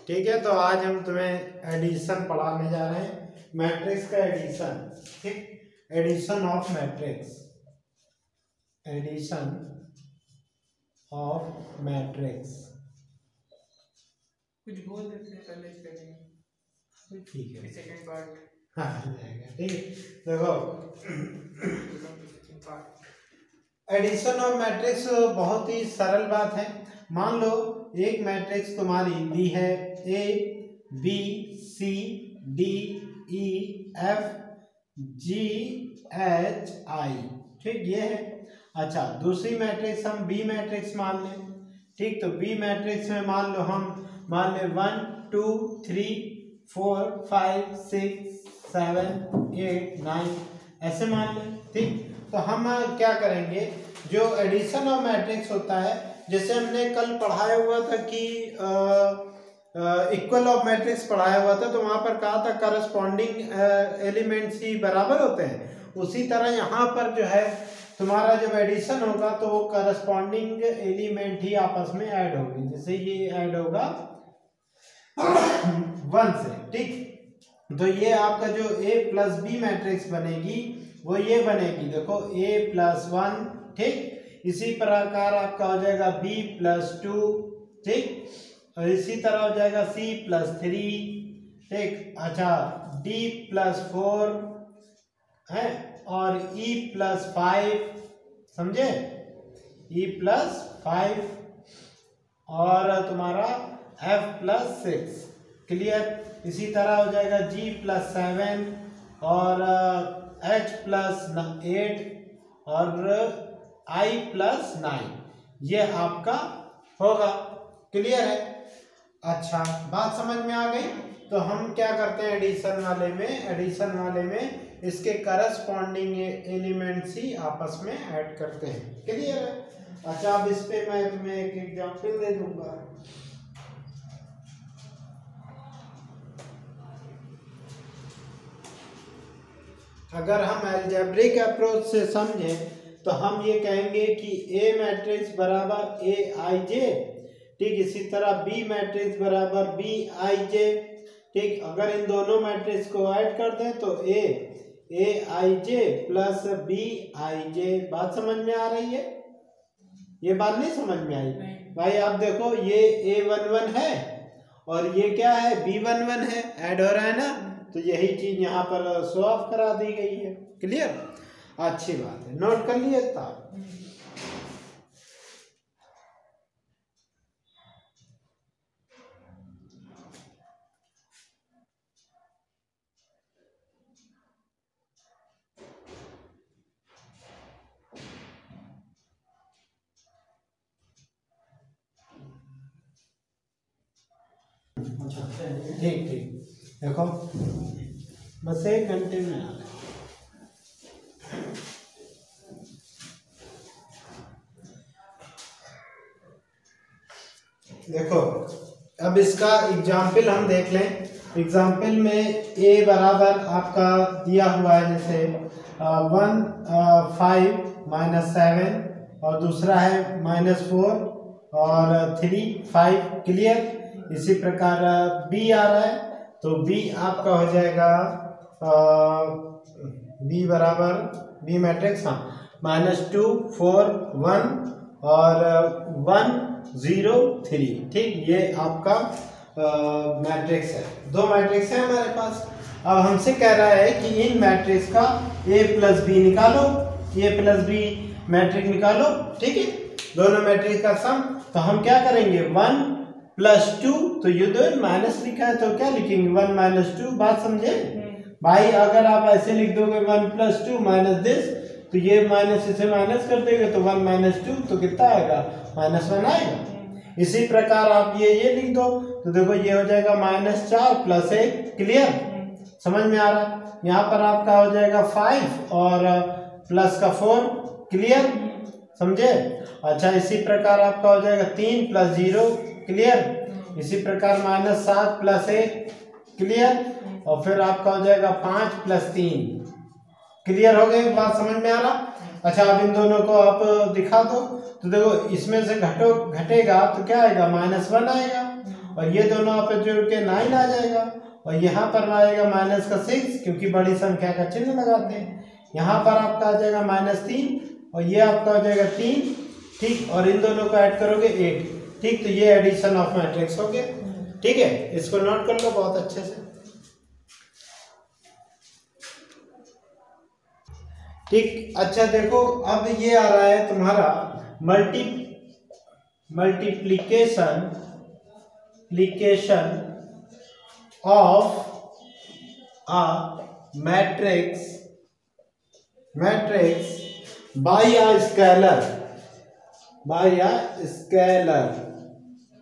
ठीक है, तो आज हम तुम्हें एडिशन पढ़ाने जा रहे हैं, मैट्रिक्स का एडिशन। ठीक, addition of matrix, addition of matrix. कुछ बोल देते हैं पहले करेंगे, ठीक है, सेकंड पार्ट हाँ हो जाएगा। ठीक, देखो एडिशन ऑफ मैट्रिक्स बहुत ही सरल बात है। मान लो एक मैट्रिक्स तुम्हारी दी है A B C D E F G H I. ठीक, ये है। अच्छा, दूसरी मैट्रिक्स हम बी मैट्रिक्स मान लें। ठीक, तो बी मैट्रिक्स में मान लो हम मान लें 1 2 3 4 5 6 7 8 9 ऐसे मान लें। ठीक, तो हम क्या करेंगे, जो एडिशन ऑफ मैट्रिक्स होता है, जैसे हमने कल पढ़ाया हुआ था कि इक्वल ऑफ मैट्रिक्स पढ़ाया हुआ था, तो वहां पर कहा था करस्पॉन्डिंग एलिमेंट्स ही बराबर होते हैं। उसी तरह यहाँ पर जो है तुम्हारा जब एडिशन होगा तो वो करस्पॉन्डिंग एलिमेंट ही आपस में ऐड होगी। जैसे ये ऐड होगा 1 से। ठीक, तो ये आपका जो a प्लस बी मैट्रिक्स बनेगी वो ये बनेगी, देखो a प्लस 1। ठीक, इसी प्रकार आपका हो जाएगा b प्लस 2। ठीक, और इसी तरह हो जाएगा c प्लस 3। ठीक, अच्छा d प्लस 4 है, और e प्लस 5, समझे, e प्लस 5, और तुम्हारा f प्लस 6। क्लियर। इसी तरह हो जाएगा g प्लस 7 और h प्लस 8 और i प्लस 9। ये आपका होगा। क्लियर है। अच्छा, बात समझ में आ गई। तो हम क्या करते हैं एडिशन वाले में इसके करस्पॉन्डिंग एलिमेंट्स ही आपस में ऐड करते हैं। क्लियर है। अच्छा, अब इस पे मैं तुम्हें एक एग्जांपल दे दूंगा। अगर हम अलजेब्रिक अप्रोच से समझें तो हम ये कहेंगे कि ए मैट्रिक्स बराबर ए आई जे। ठीक, इसी तरह बी मैट्रिक्स बराबर बी आई जे। ठीक, अगर इन दोनों मैट्रिक्स को ऐड कर दें तो ए आई जे प्लस बी आई जे। बात समझ में आ रही है? ये बात नहीं समझ में आई भाई? आप देखो, ये A11 है और ये क्या है, B11 है, ऐड हो रहा है ना, तो यही चीज यहाँ पर शो ऑफ करा दी गई है। क्लियर, अच्छी बात है, नोट कर लिए था। ठीक ठीक, देखो बस 1 घंटे में आ गए। देखो, अब इसका एग्जाम्पल हम देख लें। एग्जाम्पल में a बराबर आपका दिया हुआ है, जैसे 1 5 माइनस 7 और दूसरा है -4 और 3 5। क्लियर। इसी प्रकार b आ रहा है, तो b आपका हो जाएगा b बराबर b मैट्रिक्स, हाँ, -2 4 1 और 1 0 3। ठीक, ये आपका मैट्रिक्स है। 2 मैट्रिक्स है हमारे पास। अब हमसे कह रहा है कि इन मैट्रिक्स का a प्लस बी निकालो, a प्लस बी मैट्रिक्स निकालो। ठीक है, दोनों मैट्रिक्स का सम। तो हम क्या करेंगे, 1 प्लस 2, तो ये दो माइनस लिखा है तो क्या लिखेंगे, 1 माइनस 2। बात समझे भाई? अगर आप ऐसे लिख दोगे 1 प्लस 2 माइनस दिस, तो ये माइनस इसे माइनस कर देंगे तो 1 माइनस 2 तो कितना आएगा, -1 आएगा। इसी प्रकार आप ये लिख दो, तो देखो ये हो जाएगा -4 प्लस 1। क्लियर, समझ में आ रहा है? यहाँ पर आपका हो जाएगा 5 और प्लस का 4। क्लियर, समझे? अच्छा, इसी प्रकार आपका हो जाएगा 3 प्लस 0। क्लियर, इसी प्रकार -7 प्लस 1। क्लियर, और फिर आपका हो जाएगा 5 प्लस 3। क्लियर हो गई? बात समझ में आ रहा? अच्छा, अब इन दोनों को आप दिखा दो, तो देखो इसमें से घटेगा तो क्या आएगा, -1 आएगा, और ये दोनों आपस जोड़ के 9 आ जाएगा, और यहाँ पर आएगा माइनस का 6 क्योंकि बड़ी संख्या का चिन्ह लगाते हैं। यहाँ पर आपका आ जाएगा -3 और ये आपका हो जाएगा 3, ठीक, और इन दोनों को ऐड करोगे 8, ठीक। तो ये एडिशन ऑफ मैट्रिक्स हो गया, ठीक है। इसको नोट कर लो बहुत अच्छे से, ठीक। अच्छा देखो, अब ये आ रहा है तुम्हारा multiplication of a matrix bye a scalar,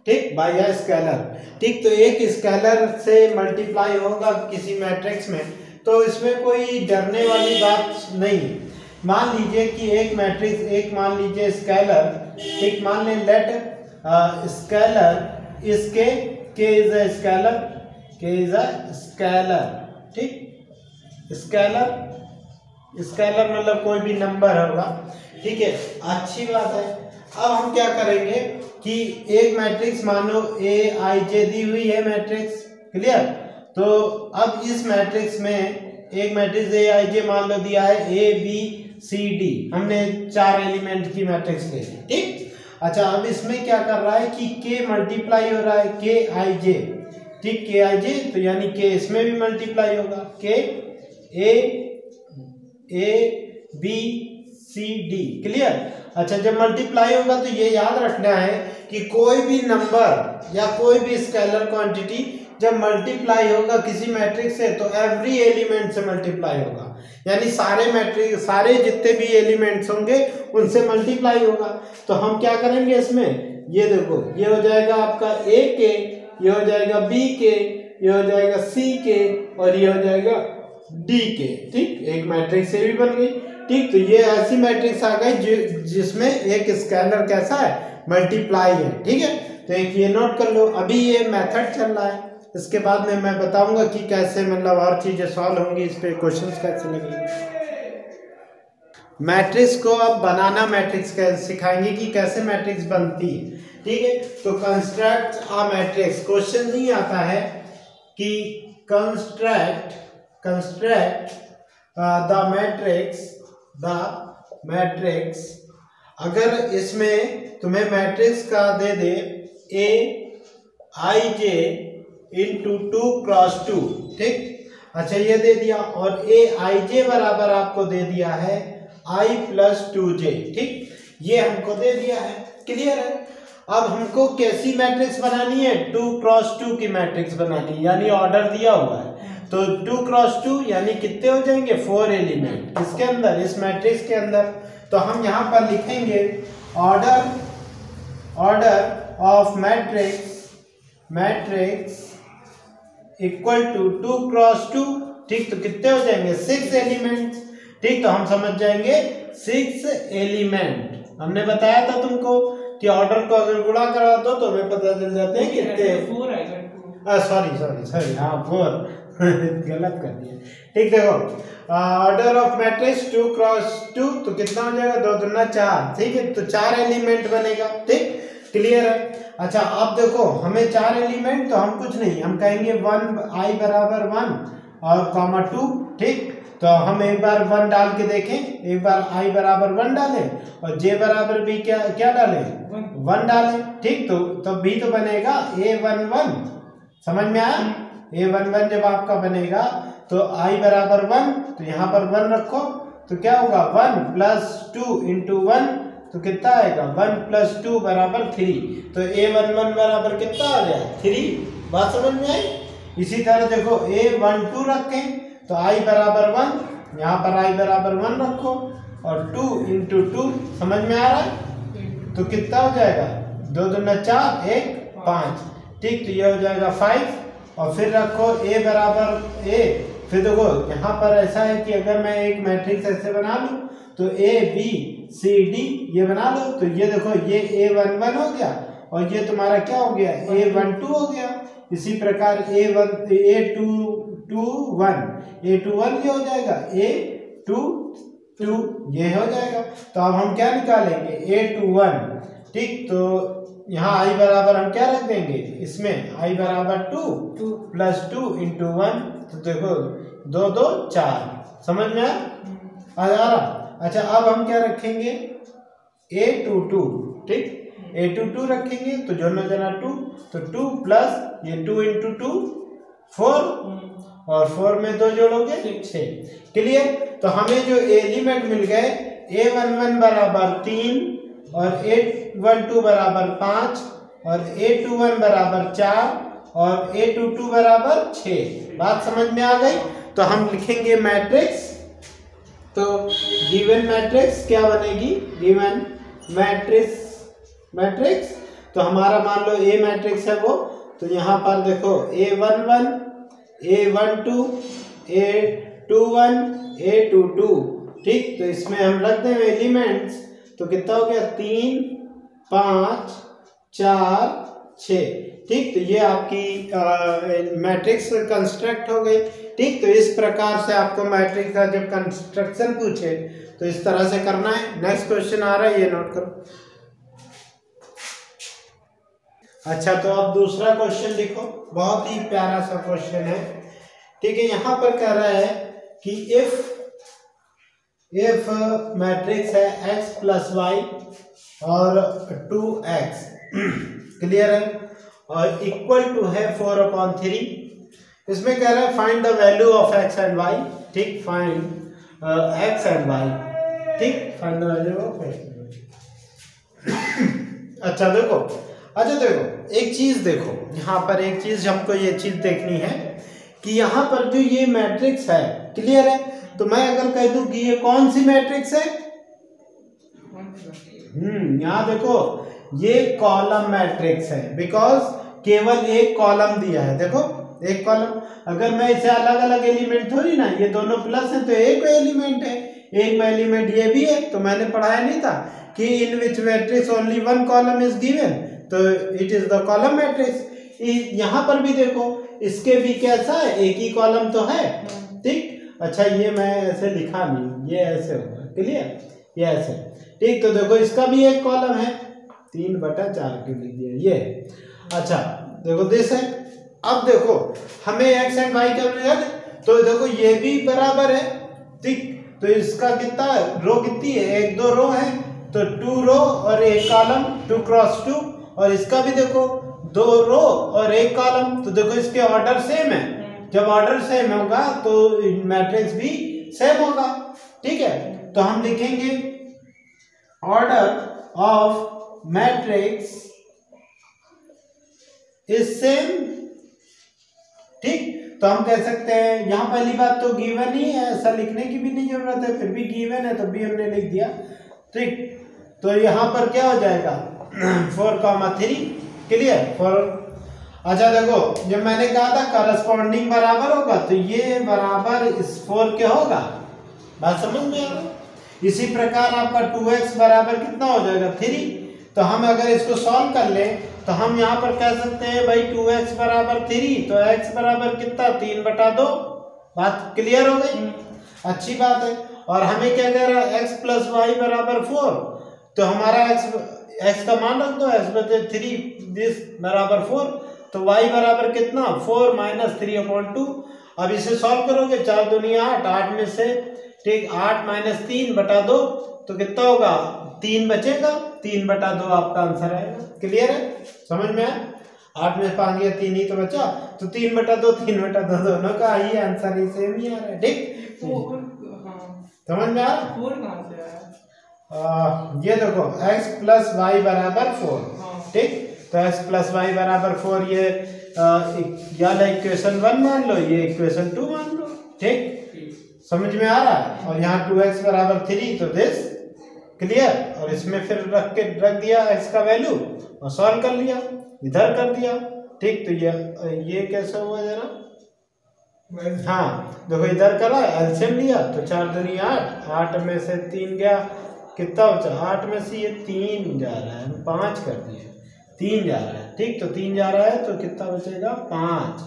ठीक, बाय अ स्केलर, ठीक। तो एक स्केलर से मल्टीप्लाई होगा किसी मैट्रिक्स में, तो इसमें कोई डरने वाली बात नहीं। मान लीजिए कि एक मैट्रिक्स, एक मान लीजिए स्केलर, ठीक, मान लें लेट स्केलर इसके के इज अ स्केलर, ठीक। स्केलर मतलब कोई भी नंबर होगा, ठीक है, अच्छी बात है। अब हम क्या करेंगे कि एक मैट्रिक्स मानो Aij दी हुई है मैट्रिक्स, क्लियर। तो अब इस मैट्रिक्स में एक मैट्रिक्स Aij मान लो दिया है ABCD, हमने 4 एलिमेंट की मैट्रिक्स ले ली, ठीक। अच्छा, अब इसमें क्या कर रहा है कि K मल्टीप्लाई हो रहा है Kij, ठीक, Kij, तो यानी K इसमें भी मल्टीप्लाई होगा, K ABCD, क्लियर। अच्छा, जब मल्टीप्लाई होगा तो ये याद रखना है कि कोई भी नंबर या कोई भी स्केलर क्वांटिटी जब मल्टीप्लाई होगा किसी मैट्रिक्स से, तो एवरी एलिमेंट से मल्टीप्लाई होगा, यानी सारे जितने भी एलिमेंट्स होंगे उनसे मल्टीप्लाई होगा। तो हम क्या करेंगे इसमें, ये देखो, ये हो जाएगा आपका A के, ये हो जाएगा B के, ये हो जाएगा C के, और ये हो जाएगा D के, ठीक। एक मैट्रिक्स से भी बन गई, ठीक। तो ये ऐसी मैट्रिक्स आ गई जिसमें एक स्केलर कैसा है, मल्टीप्लाई है, ठीक है। तो एक ये नोट कर लो। अभी ये मेथड चल रहा है, इसके बाद में मैं बताऊंगा कि कैसे मतलब और चीजें सॉल्व होंगी, इस पे क्वेश्चंस कैसे लगेंगे। मैट्रिक्स को अब बनाना, मैट्रिक्स कैसे सिखाएंगे कि कैसे मैट्रिक्स बनती है, ठीक है। तो कंस्ट्रक्ट अ मैट्रिक्स, क्वेश्चन नहीं आता है कि कंस्ट्रक्ट द मैट्रिक्स, अगर इसमें तुम्हें मैट्रिक्स का दे दे Aij इंटू 2 क्रॉस 2, ठीक। अच्छा, ये दे दिया, और Aij बराबर आपको दे दिया है I प्लस 2j, ठीक, ये हमको दे दिया है, क्लियर है। अब हमको कैसी मैट्रिक्स बनानी है, 2 क्रॉस 2 की मैट्रिक्स बनानी है, यानी ऑर्डर दिया हुआ है। तो 2 क्रॉस 2 यानी कितने हो जाएंगे, 4 एलिमेंट इसके अंदर, इस मैट्रिक्स के अंदर। तो हम यहाँ पर लिखेंगे order of matrix equal to 2 cross 2, ठीक। तो कितने हो जाएंगे, 6 एलिमेंट, ठीक। तो हम समझ जाएंगे 6 एलिमेंट। हमने बताया था तुमको कि ऑर्डर को अगर गुणा करा दो तो हमें पता चल जाते हैं कितने, 4 आएगा, सॉरी, हाँ 4 गलत कर दिया, ठीक। देखो, ऑर्डर ऑफ मैट्रिक्स 2 क्रॉस 2, तो कितना हो जाएगा, 2 दूना 4, ठीक है। तो 4 एलिमेंट बनेगा, ठीक, क्लियर है। अच्छा, अब देखो, हमें 4 एलिमेंट, तो हम कुछ नहीं, हम कहेंगे 1 I बराबर 1 और कॉमा 2, ठीक। तो हम एक बार 1 डाल के देखें, एक बार I बराबर 1 डालें और J बराबर भी क्या डालें, 1 डालें, ठीक। तो तब भी तो बनेगा A11, समझ में आया। A11 जब आपका बनेगा तो I बराबर 1, तो यहाँ पर 1 रखो, तो क्या होगा, 1 प्लस 2 इंटू 1, तो कितना आएगा, 1 प्लस 2 बराबर 3। तो A11 बराबर कितना आ गया, 3। बात समझ में आई। इसी तरह देखो, A12 रखें तो I बराबर 1, यहाँ पर I बराबर 1 रखो, और 2 इंटू 2, समझ में आ रहा है। तो कितना हो जाएगा, 2 दूना 4, 1 5, ठीक। तो ये हो जाएगा 5, और फिर रखो A बराबर A। फिर देखो, यहाँ पर ऐसा है कि अगर मैं एक मैट्रिक्स ऐसे बना लूँ तो ABCD ये बना लो, तो ये देखो, ये A11 हो गया, और ये तुम्हारा क्या हो गया, A12 हो गया। इसी प्रकार A21 ये हो जाएगा, A22 ये हो जाएगा। तो अब हम क्या निकालेंगे, A21, ठीक। तो यहाँ i बराबर हम क्या रख देंगे इसमें, i बराबर 2 प्लस 2 इंटू 1, तो देखो 2 2 4, समझ में आ जा रहा। अच्छा अब हम क्या रखेंगे a22, ठीक, a22 रखेंगे तो जो न जना 2, तो 2 प्लस ये 2 इंटू 2 4, और 4 में 2 जोड़ोगे 6। क्लियर। तो हमें जो एलिमेंट मिल गए, a11 बराबर 3 और a12 बराबर 5 और a21 बराबर 4 और a22 बराबर 6। बात समझ में आ गई। तो हम लिखेंगे मैट्रिक्स, तो गिवन मैट्रिक्स क्या बनेगी, गिवन मैट्रिक्स तो हमारा मान लो ए मैट्रिक्स है वो, तो यहाँ पर देखो a11 a12 a21 a22, ठीक। तो इसमें हम रख दें एलिमेंट्स, तो कितना हो गया 3 5 4 6, ठीक। तो ये आपकी मैट्रिक्स कंस्ट्रक्ट हो गई, ठीक। तो इस प्रकार से आपको मैट्रिक्स का जब कंस्ट्रक्शन पूछे तो इस तरह से करना है। नेक्स्ट क्वेश्चन आ रहा है, ये नोट करो। अच्छा तो अब दूसरा क्वेश्चन लिखो, बहुत ही प्यारा सा क्वेश्चन है, ठीक है। यहाँ पर कह रहा है कि इफ मैट्रिक्स है x प्लस वाई और 2x, क्लियर है, और इक्वल टू है 4/3। इसमें कह रहा है find the value of x and y, ठीक, फाइंड x एंड y, ठीक, find the value of x। अच्छा देखो एक चीज देखो, यहाँ पर एक चीज हमको ये चीज देखनी है कि यहाँ पर जो ये मैट्रिक्स है, क्लियर है, तो मैं अगर कह दूं कि ये कौन सी मैट्रिक्स है, यहाँ देखो ये कॉलम मैट्रिक्स है, बिकॉज केवल एक कॉलम दिया है, देखो एक कॉलम। अगर मैं इसे अलग अलग एलिमेंट थोड़ी ना, ये दोनों प्लस है तो एक एलिमेंट है, एक में एलिमेंट ये भी है, तो मैंने पढ़ाया नहीं था कि in which matrix only one column is given, तो it is the column matrix. यहाँ पर भी देखो इसके भी कैसा है, एक ही कॉलम तो है, ठीक। अच्छा ये मैं ऐसे लिखा नहीं, ये ऐसे होगा, क्लियर, ये ऐसे, ठीक। तो देखो इसका भी एक कॉलम है, 3/4 के लिख दिया ये। अच्छा देखो दिस है। अब देखो हमें x एंड y क्या मिलेगा, तो देखो ये भी बराबर है, ठीक। तो इसका कितना रो कितनी है, 1 2 रो है, तो 2 रो और 1 कॉलम, 2 क्रॉस 2, और इसका भी देखो 2 रो और 1 कॉलम, तो देखो इसके ऑर्डर सेम है। जब ऑर्डर सेम होगा तो मैट्रिक्स भी सेम होगा, ठीक है। तो हम लिखेंगे order of matrix is same, ठीक। तो हम कह सकते हैं, यहाँ पहली बात तो गिवन ही है, ऐसा लिखने की भी नहीं जरूरत है, फिर भी गिवन है तो भी हमने लिख दिया, ठीक। तो यहाँ पर क्या हो जाएगा 4,3, क्लियर, 4। अच्छा देखो जब मैंने कहा था करस्पॉन्डिंग बराबर होगा, तो ये बराबर इस 4 के होगा, बात समझ में आ रहा है। इसी प्रकार आपका 2x बराबर कितना हो जाएगा 3। तो हम अगर इसको सॉल्व कर लें तो हम यहाँ पर कह सकते हैं भाई 2x बराबर 3, तो x बराबर कितना 3/2, बात क्लियर हो गई, अच्छी बात है। और हमें क्या कह रहा है x प्लस वाई बराबर 4, तो हमारा x का मान रख दो, x बचे 3 दिस बराबर 4, तो y बराबर कितना 4 - 3/2। अब इसे सॉल्व करोगे, 4 दूनी 8, 8 में से, ठीक, 8 - 3/2, तो कितना होगा 3 बचेगा, 3/2 आपका आंसर आएगा, क्लियर है, समझ में आया। 8 में 5 गया, 3 ही तो बचा, तो 3/2 3/2 दोनों का ही आंसर ही सेम ही आ रहा है, ठीक, समझ में आ रहा है। 4 कहाँ से आया, ये देखो x प्लस वाई बराबर 4, ठीक। तो x प्लस वाई बराबर 4, ये या इक्वेशन 1 मान लो, ये इक्वेशन 2 मान लो, ठीक, समझ में आ रहा है। और यहाँ 2x बराबर 3, तो दिस क्लियर। और इसमें फिर रख दिया x का वैल्यू और सॉल्व कर लिया, इधर कर दिया, ठीक। तो ये कैसे हुआ जरा, हाँ देखो इधर करा, एलसीएम लिया, तो 4 दूनी 8, 8 में से 3 गया, कितना बचा, 8 में से ये 3 जा रहा है, 5 कर दिए, 3 जा रहा है, ठीक। तो 3 जा रहा है तो कितना बचेगा 5,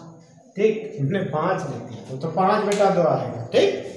ठीक, हमने 5 लिख दिया, तो 5/2 आएगा, ठीक।